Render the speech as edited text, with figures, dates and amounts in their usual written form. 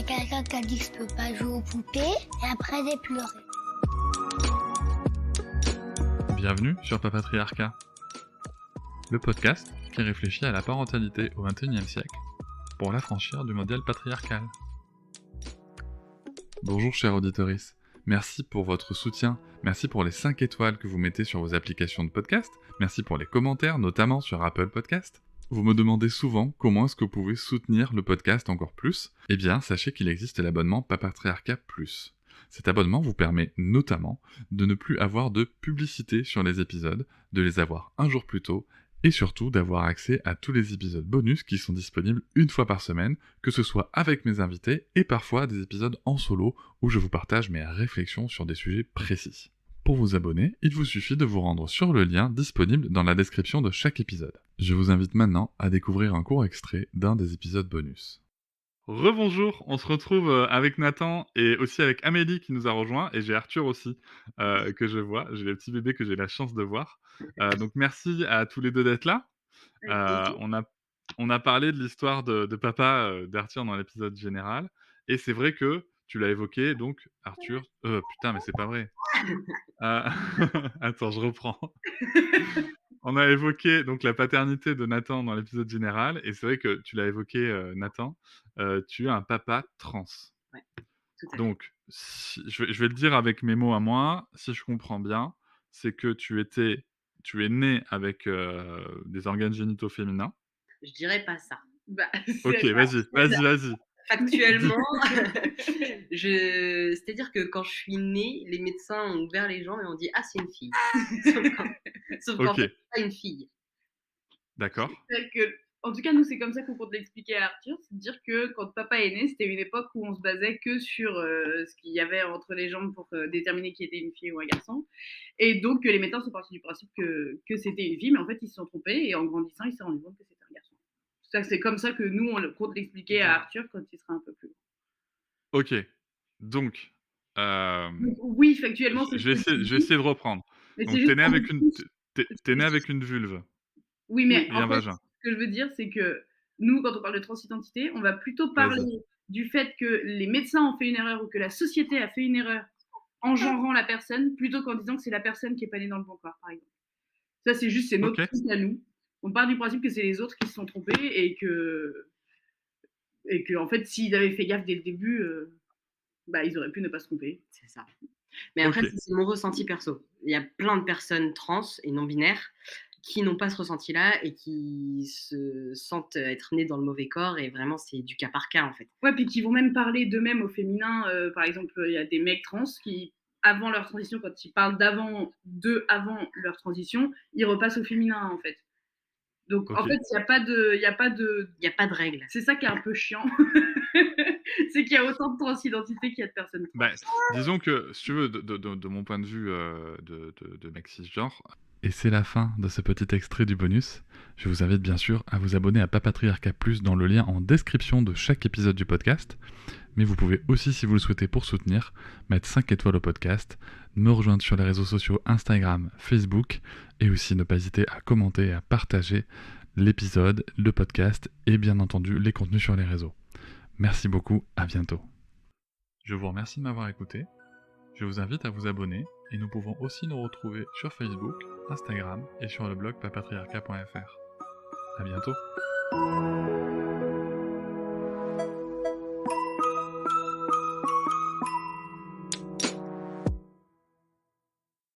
a quelqu'un qui a dit que je peux pas jouer aux poupées et après j'ai pleuré. Bienvenue sur Papatriarcat, le podcast qui réfléchit à la parentalité au XXIe siècle pour l'affranchir du modèle patriarcal. Bonjour chers auditeurs, merci pour votre soutien, merci pour les 5 étoiles que vous mettez sur vos applications de podcast, merci pour les commentaires, notamment sur Apple Podcast. Vous me demandez souvent comment est-ce que vous pouvez soutenir le podcast encore plus. Eh bien, sachez qu'il existe l'abonnement Papatriarcat Plus. Cet abonnement vous permet notamment de ne plus avoir de publicité sur les épisodes, de les avoir un jour plus tôt, et surtout d'avoir accès à tous les épisodes bonus qui sont disponibles une fois par semaine, que ce soit avec mes invités et parfois des épisodes en solo où je vous partage mes réflexions sur des sujets précis. Pour vous abonner, il vous suffit de vous rendre sur le lien disponible dans la description de chaque épisode. Je vous invite maintenant à découvrir un court extrait d'un des épisodes bonus. Rebonjour, on se retrouve avec Nathan et aussi avec Amélie qui nous a rejoint, et j'ai Arthur aussi que je vois, j'ai les petits bébés que j'ai la chance de voir. Donc merci à tous les deux d'être là. On a parlé de l'histoire de papa d'Arthur dans l'épisode général, et c'est vrai que tu l'as évoqué, donc Arthur... putain, mais c'est pas vrai. Attends, je reprends. On a évoqué donc la paternité de Nathan dans l'épisode général, et c'est vrai que tu l'as évoqué, Nathan, tu es un papa trans. Ouais, tout à fait. Donc, je vais le dire avec mes mots à moi, si je comprends bien, c'est que tu es né avec des organes génitaux féminins. Je dirais pas ça. Ok, vas-y. Factuellement, c'est-à-dire que quand je suis née, les médecins ont ouvert les jambes et ont dit « Ah, c'est une fille ». Sauf qu'en fait, c'est pas une fille. D'accord. En tout cas, nous, c'est comme ça qu'on compte l'expliquer à Arthur. C'est de dire que quand papa est né, c'était une époque où on se basait que sur ce qu'il y avait entre les jambes pour déterminer qui était une fille ou un garçon. Et donc, les médecins sont partis du principe que c'était une fille, mais en fait, ils se sont trompés. Et en grandissant, il s'est rendu compte que c'était un garçon. C'est comme ça que nous, on compte l'expliquer à Arthur quand il sera un peu plus grand. Ok. Donc, Donc, oui, factuellement, c'est je vais essayer de reprendre. Mais Donc, t'es né avec une vulve. Oui, mais et en un fait, vagin. ce que je veux dire, c'est que nous, quand on parle de transidentité, on va plutôt parler du fait que les médecins ont fait une erreur ou que la société a fait une erreur en genrant la personne, plutôt qu'en disant que c'est la personne qui est pas née dans le bon corps, par exemple. Ça, c'est notre truc à nous. On part du principe que c'est les autres qui se sont trompés et que en fait, s'ils avaient fait gaffe dès le début, ils auraient pu ne pas se tromper. C'est ça. Mais après, c'est mon ressenti perso. Il y a plein de personnes trans et non-binaires qui n'ont pas ce ressenti-là et qui se sentent être nées dans le mauvais corps, et vraiment, c'est du cas par cas, en fait. Ouais, puis qui vont même parler d'eux-mêmes au féminin. Par exemple, il y a des mecs trans qui, avant leur transition, quand ils parlent avant leur transition, ils repassent au féminin, en fait. Donc, en fait, il n'y a pas de règles. C'est ça qui est un peu chiant. C'est qu'il y a autant de transidentité qu'il y a de personnes trans. Disons que, si tu veux, de mon point de vue de mec cisgenre, et c'est la fin de ce petit extrait du bonus, je vous invite bien sûr à vous abonner à Papatriarcat Plus dans le lien en description de chaque épisode du podcast, mais vous pouvez aussi, si vous le souhaitez pour soutenir, mettre 5 étoiles au podcast, me rejoindre sur les réseaux sociaux Instagram, Facebook, et aussi ne pas hésiter à commenter et à partager l'épisode, le podcast, et bien entendu les contenus sur les réseaux. Merci beaucoup, à bientôt. Je vous remercie de m'avoir écouté. Je vous invite à vous abonner, et nous pouvons aussi nous retrouver sur Facebook, Instagram et sur le blog papatriarcat.fr. À bientôt.